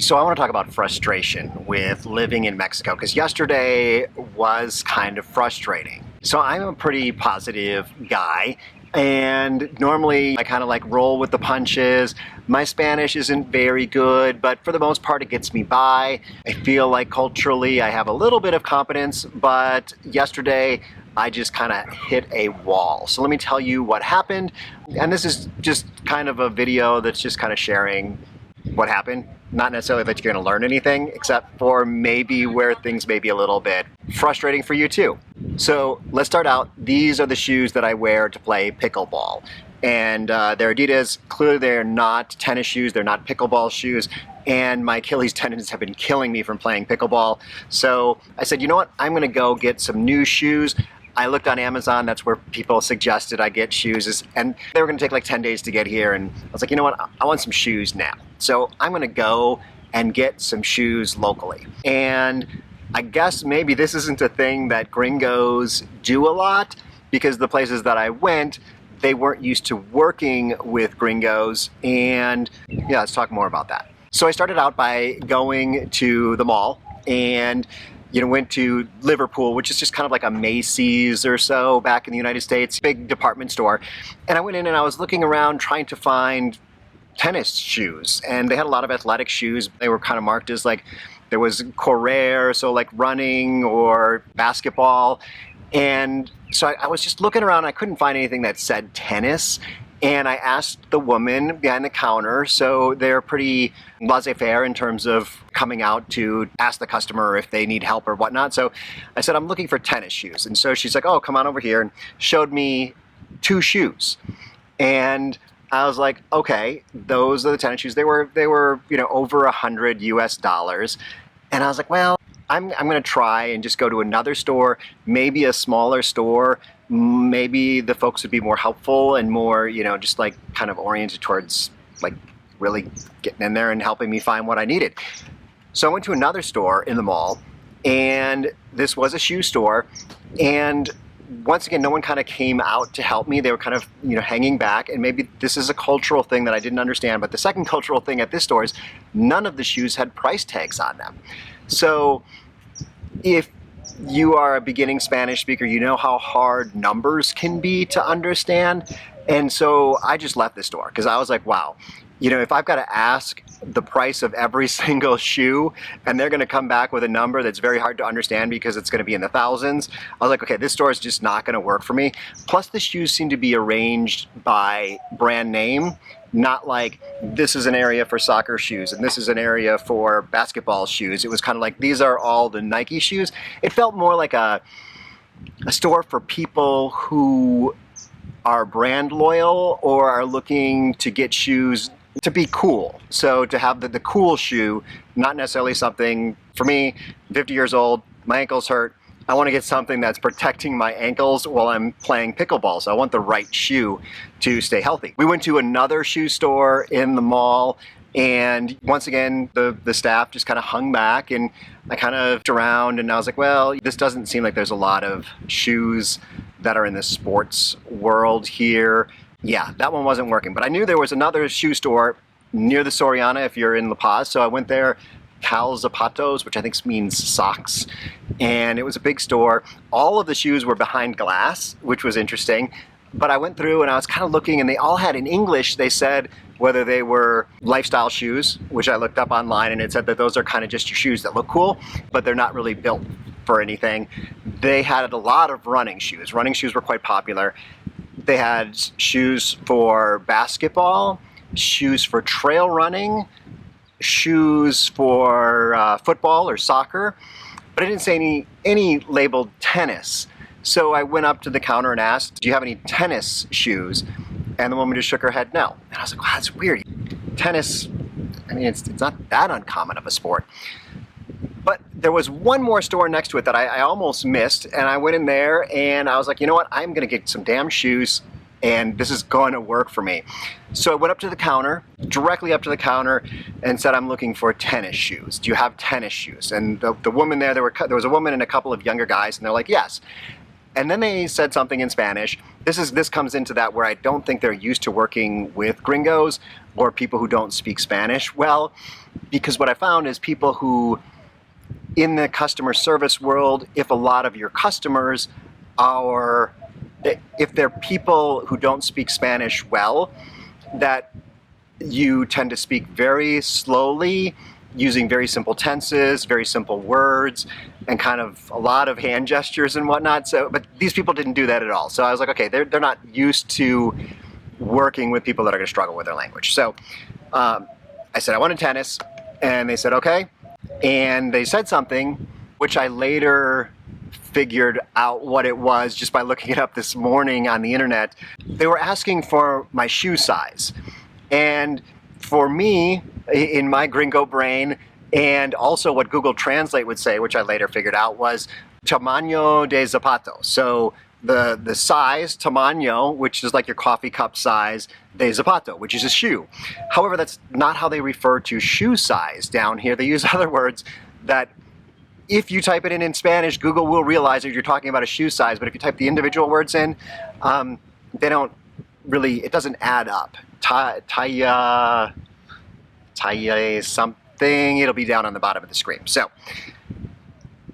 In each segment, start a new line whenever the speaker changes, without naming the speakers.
So I want to talk about frustration with living in Mexico, because yesterday was kind of frustrating. So I'm a pretty positive guy, and normally I kind of like roll with the punches. My Spanish isn't very good, but for the most part it gets me by. I feel like culturally I have a little bit of competence, but yesterday I just kind of hit a wall. So let me tell you what happened. And this is just kind of a video that's just kind of sharing what happened. Not necessarily that you're going to learn anything, except for maybe where things may be a little bit frustrating for you too. So let's start out. These are the shoes that I wear to play pickleball. And they're Adidas. Clearly they're not tennis shoes, they're not pickleball shoes. And my Achilles tendons have been killing me from playing pickleball. So I said, you know what, I'm going to go get some new shoes. I looked on Amazon, that's where people suggested I get shoes, and they were going to take like 10 days to get here, and I was like, you know what, I want some shoes now. So I'm going to go and get some shoes locally. And I guess maybe this isn't a thing that gringos do a lot, because the places that I went, they weren't used to working with gringos, and yeah, let's talk more about that. So I started out by going to the mall, and went to Liverpool, which is just kind of like a Macy's or so back in the United States, big department store. And I went in and I was looking around trying to find tennis shoes. And they had a lot of athletic shoes. They were kind of marked as like, there was correr, so like running or basketball. And so I was just looking around, I couldn't find anything that said tennis. And I asked the woman behind the counter, so they're pretty laissez-faire in terms of coming out to ask the customer if they need help or whatnot. So I said, I'm looking for tennis shoes. And so she's like, oh, come on over here, and showed me two shoes. And I was like, okay, those are the tennis shoes. They were over $100 US. And I was like, well, I'm going to try and just go to another store, maybe a smaller store. Maybe the folks would be more helpful and more, just like kind of oriented towards like really getting in there and helping me find what I needed. So I went to another store in the mall, and this was a shoe store. And once again, no one kind of came out to help me. They were kind of, hanging back. And maybe this is a cultural thing that I didn't understand. But the second cultural thing at this store is none of the shoes had price tags on them. So if you are a beginning Spanish speaker, you know how hard numbers can be to understand. And so I just left the store because I was like, wow, if I've got to ask the price of every single shoe and they're going to come back with a number that's very hard to understand because it's going to be in the thousands, I was like, okay, this store is just not going to work for me. Plus the shoes seem to be arranged by brand name, not like this is an area for soccer shoes and this is an area for basketball shoes. It was kind of like, these are all the Nike shoes. It felt more like a store for people who are brand loyal or are looking to get shoes to be cool. So to have the cool shoe, not necessarily something, for me, 50 years old, my ankles hurt, I want to get something that's protecting my ankles while I'm playing pickleball. So I want the right shoe to stay healthy. We went to another shoe store in the mall, and once again, the staff just kind of hung back, and I kind of looked around and I was like, well, this doesn't seem like there's a lot of shoes that are in the sports world here. Yeah, that one wasn't working. But I knew there was another shoe store near the Soriana if you're in La Paz. So I went there, Zapatos, which I think means socks. And it was a big store. All of the shoes were behind glass, which was interesting. But I went through and I was kind of looking, and they all had in English, they said whether they were lifestyle shoes, which I looked up online, and it said that those are kind of just your shoes that look cool, but they're not really built for anything. They had a lot of running shoes. Running shoes were quite popular. They had shoes for basketball, shoes for trail running, shoes for football or soccer, but it didn't say any labeled tennis. So I went up to the counter and asked, do you have any tennis shoes? And the woman just shook her head no. And I was like, wow, that's weird. Tennis, I mean, it's not that uncommon of a sport. But there was one more store next to it that I almost missed, and I went in there and I was like, you know what, I'm gonna get some damn shoes and this is going to work for me. So I went up to the counter, directly up to the counter, and said, I'm looking for tennis shoes. Do you have tennis shoes? And the woman there was a woman and a couple of younger guys, and they're like, yes. And then they said something in Spanish. This comes into that where I don't think they're used to working with gringos or people who don't speak Spanish well. because what I found is people who, in the customer service world, if a lot of your customers are, if they're people who don't speak Spanish well, that you tend to speak very slowly, using very simple tenses, very simple words, and kind of a lot of hand gestures and whatnot. So, but these people didn't do that at all. So I was like, okay, they're not used to working with people that are going to struggle with their language. So I said I wanted tennis, and they said okay, and they said something which I later figured out what it was just by looking it up this morning on the internet. They were asking for my shoe size. And for me, in my gringo brain, and also what Google Translate would say, which I later figured out, was tamaño de zapatos. So the size, tamaño, which is like your coffee cup size, de zapato, which is a shoe. However, that's not how they refer to shoe size down here. They use other words that, if you type it in Spanish, Google will realize that you're talking about a shoe size, but if you type the individual words in, they don't really, it doesn't add up. Talla something, it'll be down on the bottom of the screen. So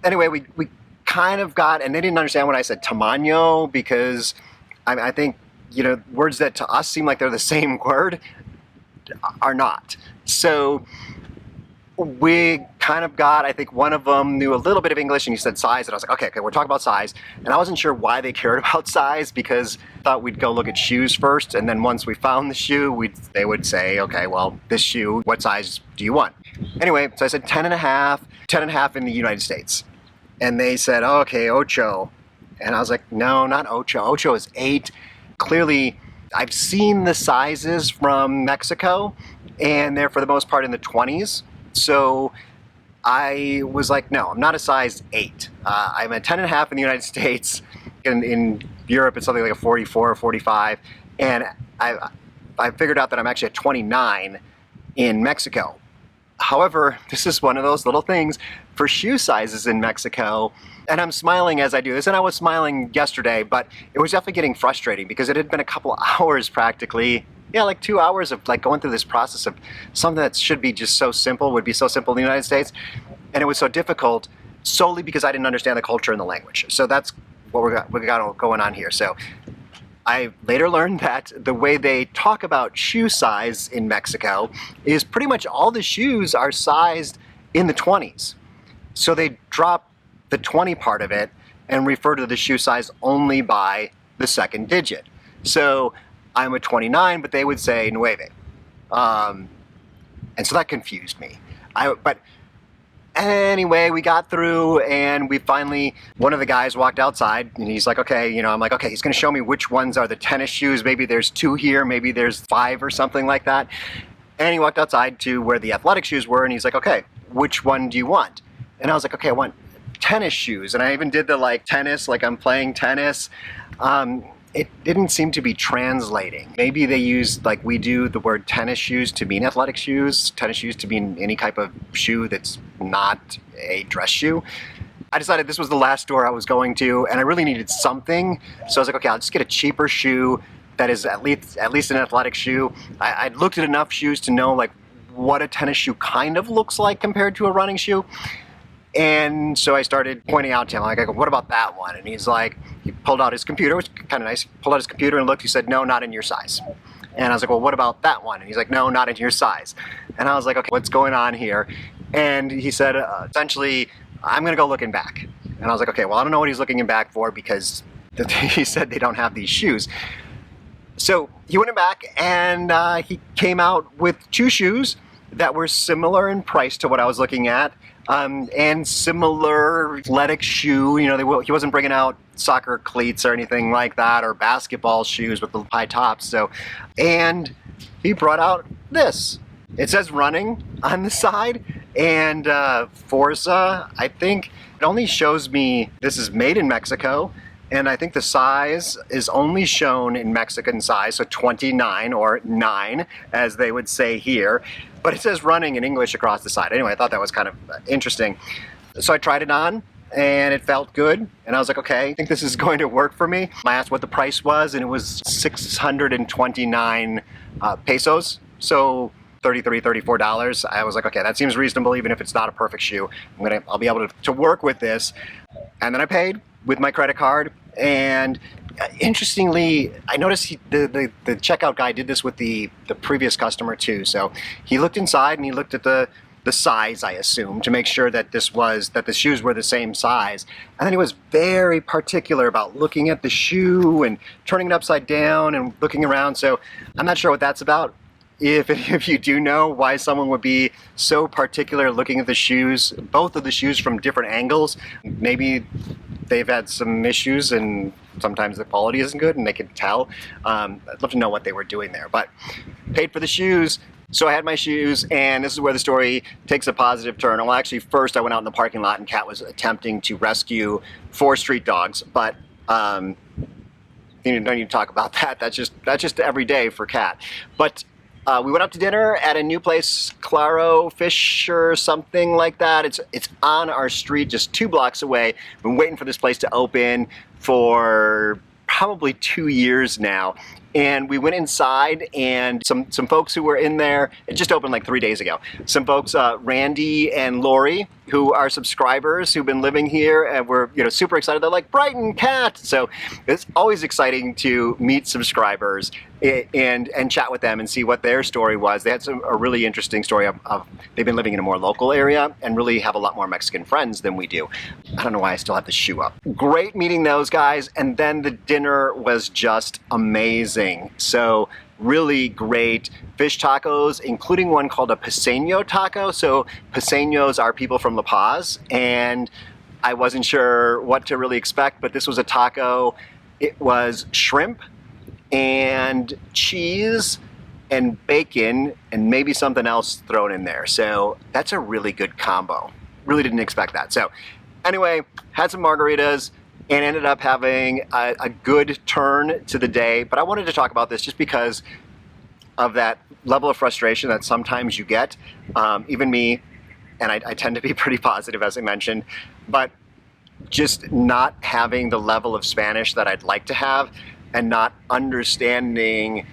anyway, we kind of got, and they didn't understand when I said tamaño, because I think, you know, words that to us seem like they're the same word are not. So we kind of got, I think one of them knew a little bit of English, and he said size, and I was like, okay, we're talking about size. And I wasn't sure why they cared about size, because I thought we'd go look at shoes first, and then once we found the shoe, they would say, okay, well, this shoe, what size do you want? Anyway, so I said 10 and a half in the United States. And they said, okay, ocho. And I was like, no, not ocho. Ocho is 8. Clearly, I've seen the sizes from Mexico, and they're for the most part in the 20s. So I was like, no, I'm not a size 8. I'm a 10 and a half in the United States. In Europe, it's something like a 44 or 45. And I figured out that I'm actually a 29 in Mexico. However, this is one of those little things for shoe sizes in Mexico. And I'm smiling as I do this, and I was smiling yesterday, but it was definitely getting frustrating because it had been a couple hours practically. Yeah, like 2 hours of like going through this process of something that should be just so simple, would be so simple in the United States. And it was so difficult solely because I didn't understand the culture and the language. So that's what we got going on here. So I later learned that the way they talk about shoe size in Mexico is pretty much all the shoes are sized in the 20s. So they drop the 20 part of it and refer to the shoe size only by the second digit. So I'm a 29, but they would say nueve. And so that confused me. But anyway, we got through, and we finally, one of the guys walked outside, and he's like, okay, you know, I'm like, okay, he's going to show me which ones are the tennis shoes. Maybe there's 2 here, maybe there's 5 or something like that. And he walked outside to where the athletic shoes were, and he's like, okay, which one do you want? And I was like, okay, I want tennis shoes. And I even did the like tennis, like I'm playing tennis. It didn't seem to be translating. Maybe they used, like we do, the word tennis shoes to mean athletic shoes, tennis shoes to mean any type of shoe that's not a dress shoe. I decided this was the last store I was going to, and I really needed something. So I was like, okay, I'll just get a cheaper shoe that is at least an athletic shoe. I looked at enough shoes to know like what a tennis shoe kind of looks like compared to a running shoe. And so I started pointing out to him, like, I go, what about that one? And he's like, he pulled out his computer, which was kind of nice. He pulled out his computer and looked, he said, no, not in your size. And I was like, well, what about that one? And he's like, no, not in your size. And I was like, okay, what's going on here? And he said, essentially, I'm going to go looking back. And I was like, okay, well, I don't know what he's looking back for because he said they don't have these shoes. So he went back and he came out with 2 shoes that were similar in price to what I was looking at. And similar athletic shoe, you know, he wasn't bringing out soccer cleats or anything like that, or basketball shoes with the high tops. So, and he brought out this. It says running on the side, and Forza, I think it only shows me this is made in Mexico, and I think the size is only shown in Mexican size, so 29 or 9, as they would say here. But it says running in English across the side. Anyway, I thought that was kind of interesting. So I tried it on, and it felt good. And I was like, okay, I think this is going to work for me. I asked what the price was, and it was 629 pesos. So $33, $34. I was like, okay, that seems reasonable, even if it's not a perfect shoe. I'll be able to work with this. And then I paid with my credit card. And interestingly, I noticed the checkout guy did this with the previous customer too. So he looked inside and he looked at the size, I assume, to make sure that the shoes were the same size. And then he was very particular about looking at the shoe and turning it upside down and looking around. So I'm not sure what that's about. If you do know why someone would be so particular looking at the shoes, both of the shoes from different angles, maybe they've had some issues and sometimes the quality isn't good and they can tell. I'd love to know what they were doing there, but paid for the shoes. So I had my shoes, and this is where the story takes a positive turn. Well, actually, first I went out in the parking lot and Kat was attempting to rescue 4 street dogs, but you don't need to talk about that. That's just every day for Kat. But we went out to dinner at a new place, Claro Fish or something like that. It's on our street, just 2 blocks away. Been waiting for this place to open for probably 2 years now. And we went inside, and some folks who were in there, it just opened like 3 days ago. Some folks, Randy and Lori, who are subscribers who've been living here, and we're super excited. They're like, Brighton, Cat. So it's always exciting to meet subscribers and chat with them and see what their story was. They had a really interesting story of they've been living in a more local area and really have a lot more Mexican friends than we do. I don't know why I still have the shoe up. Great meeting those guys, and then the dinner was just amazing. So really great fish tacos, including one called a paseño taco. So paseños are people from La Paz, and I wasn't sure what to really expect, but this was a taco. It was shrimp and cheese and bacon and maybe something else thrown in there. So that's a really good combo. Really didn't expect that. So anyway, had some margaritas and ended up having a good turn to the day. But I wanted to talk about this just because of that level of frustration that sometimes you get, even me, and I tend to be pretty positive, as I mentioned, but just not having the level of Spanish that I'd like to have and not understanding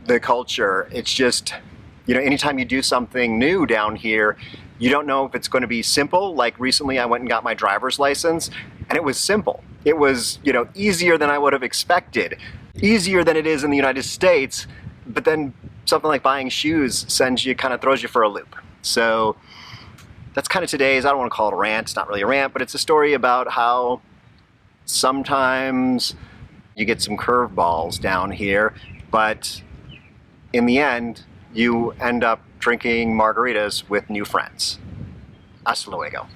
the culture. It's just, anytime you do something new down here, you don't know if it's going to be simple. Like recently I went and got my driver's license, and it was simple. It was, easier than I would have expected, easier than it is in the United States. But then something like buying shoes throws you for a loop. So that's kind of today's, I don't want to call it a rant. It's not really a rant, but it's a story about how sometimes you get some curveballs down here, but in the end, you end up drinking margaritas with new friends. Hasta luego.